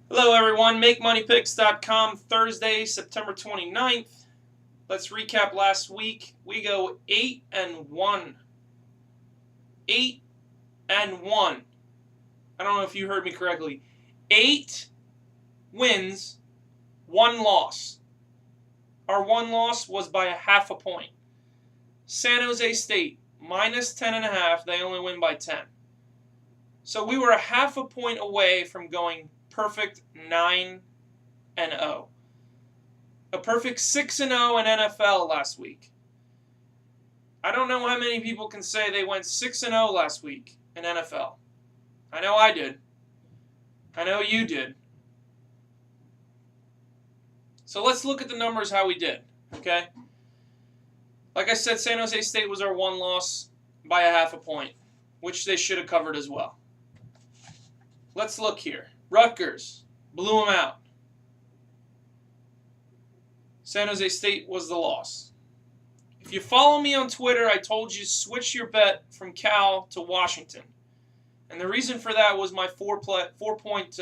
Hello everyone, MakeMoneyPicks.com, Thursday, September 29th. Let's recap last week. We go 8-1. 8-1. I don't know if you heard me correctly. 8 wins, 1 loss. Our 1 loss was by ½ point. San Jose State, minus 10.5. They only win by 10. So we were ½ point away from going perfect 9-0. A perfect 6-0 in NFL last week. I don't know how many people can say they went 6-0 last week in NFL. I know I did. I know you did. So let's look at the numbers how we did, okay? Like I said, San Jose State was our 1 loss by ½ point, which they should have covered as well. Let's look here. Rutgers blew them out. San Jose State was the loss. If you follow me on Twitter, I told you switch your bet from Cal to Washington. And the reason for that was my 4-point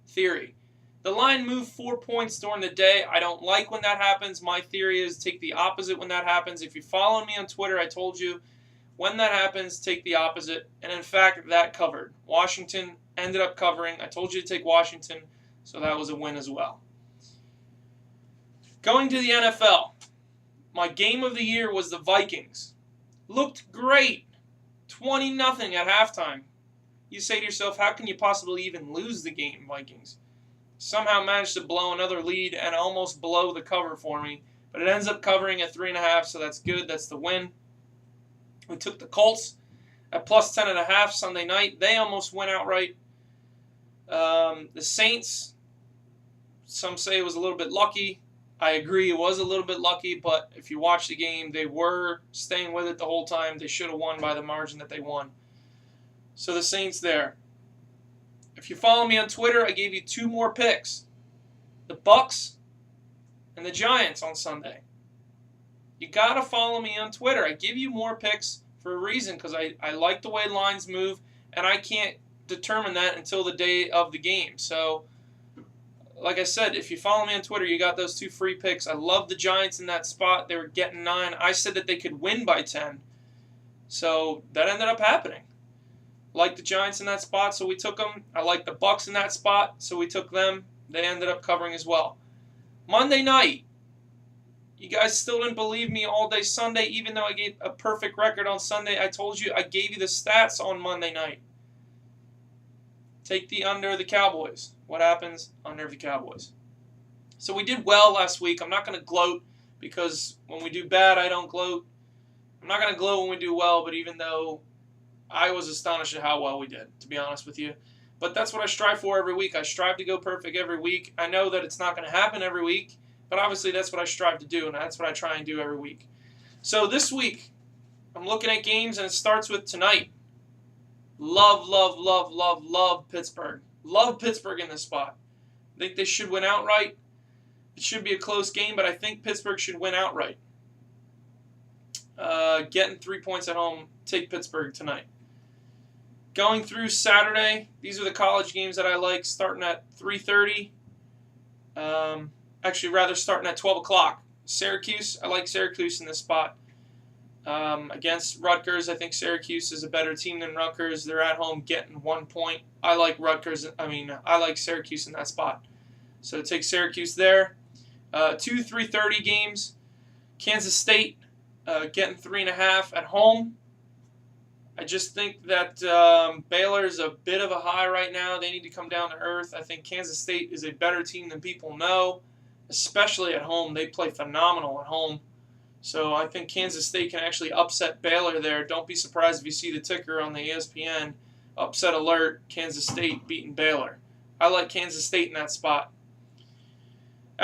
theory. The line moved 4 points during the day. I don't like when that happens. My theory is take the opposite when that happens. If you follow me on Twitter, I told you when that happens, take the opposite. And in fact, that covered. Washington ended up covering. I told you to take Washington, so that was a win as well. Going to the NFL, my game of the year was the Vikings. Looked great. 20-0 at halftime. You say to yourself, how can you possibly even lose the game, Vikings? Somehow managed to blow another lead and almost blow the cover for me. But it ends up covering at 3.5, so that's good. That's the win. We took the Colts at plus 10.5 Sunday night. They almost went outright. The Saints, some say it was a little bit lucky. I agree, it was a little bit lucky, but if you watch the game, they were staying with it the whole time. They should have won by the margin that they won. So the Saints there. If you follow me on Twitter, I gave you 2 more picks. The Bucks and the Giants on Sunday. You got to follow me on Twitter. I give you more picks for a reason because I like the way lines move, and I can't determine that until the day of the game. So, like I said, if you follow me on Twitter, you got those 2 free picks. I love the Giants in that spot. They were getting 9. I said that they could win by 10. So that ended up happening. Like the Giants in that spot, so we took them. I like the Bucks in that spot, so we took them. They ended up covering as well. Monday night, you guys still didn't believe me all day Sunday, even though I gave a perfect record on Sunday. I told you, I gave you the stats on Monday night. Take the under the Cowboys. What happens? Under the Cowboys. So we did well last week. I'm not going to gloat because when we do bad, I don't gloat. I'm not going to gloat when we do well, but even though I was astonished at how well we did, to be honest with you. But that's what I strive for every week. I strive to go perfect every week. I know that it's not going to happen every week, but obviously that's what I strive to do, and that's what I try and do every week. So this week, I'm looking at games, and it starts with tonight. Love Pittsburgh. Love Pittsburgh in this spot. I think they should win outright. It should be a close game, but I think Pittsburgh should win outright. Getting 3 points at home, take Pittsburgh tonight. Going through Saturday, these are the college games that I like, starting at 3:30. Starting at 12 o'clock. Syracuse, I like Syracuse in this spot. Against Rutgers, I think Syracuse is a better team than Rutgers. They're at home getting 1 point. I like Syracuse in that spot. So take Syracuse there. 2 3:30 games. Kansas State getting 3.5 at home. I just think that Baylor's a bit of a high right now. They need to come down to earth. I think Kansas State is a better team than people know, especially at home. They play phenomenal at home. So I think Kansas State can actually upset Baylor there. Don't be surprised if you see the ticker on the ESPN, upset alert, Kansas State beating Baylor. I like Kansas State in that spot.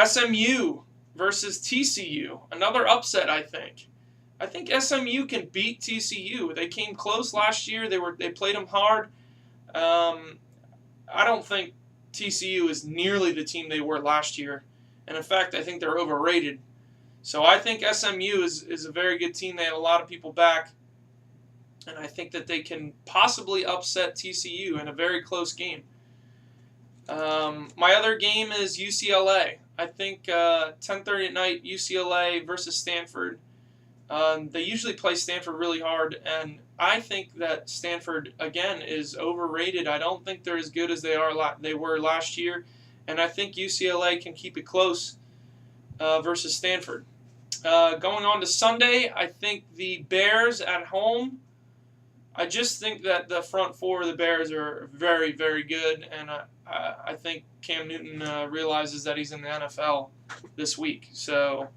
SMU versus TCU, another upset, I think. I think SMU can beat TCU. They came close last year. They played them hard. I don't think TCU is nearly the team they were last year. And in fact, I think they're overrated. So I think SMU is a very good team. They have a lot of people back. And I think that they can possibly upset TCU in a very close game. My other game is UCLA. I think 10:30 at night, UCLA versus Stanford. They usually play Stanford really hard, and I think that Stanford again is overrated. I don't think they're as good as they were last year, and I think UCLA can keep it close versus Stanford. Going on to Sunday, I think the Bears at home. I just think that the front four of the Bears are very, very good, and I think Cam Newton realizes that he's in the NFL this week. So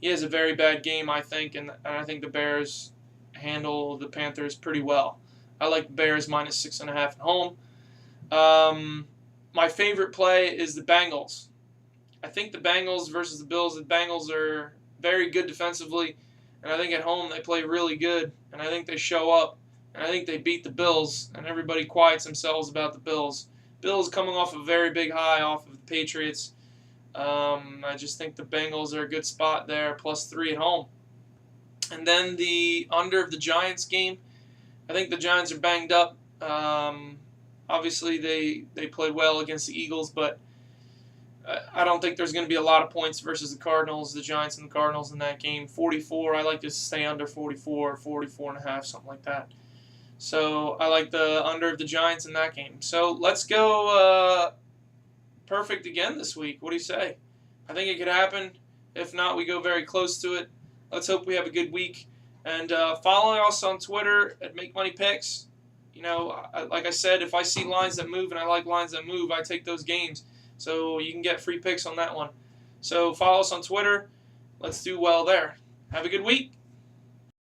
he has a very bad game, I think, and I think the Bears handle the Panthers pretty well. I like the Bears minus 6.5 at home. My favorite play is the Bengals. I think the Bengals versus the Bills. The Bengals are very good defensively, and I think at home they play really good, and I think they show up, and I think they beat the Bills, and everybody quiets themselves about the Bills. Bills coming off a very big high off of the Patriots. I just think the Bengals are a good spot there, +3 at home. And then the under of the Giants game. I think the Giants are banged up. Obviously, they played well against the Eagles, but I don't think there's going to be a lot of points versus the Cardinals, the Giants and the Cardinals in that game. 44, I like to stay under 44, 44.5, something like that. So I like the under of the Giants in that game. So let's go perfect again this week. What do you say? I think it could happen. If not, we go very close to it. Let's hope we have a good week. And follow us on Twitter at Make Money Picks. You know, like I said, if I see lines that move and I like lines that move, I take those games. So you can get free picks on that one. So follow us on Twitter. Let's do well there. Have a good week.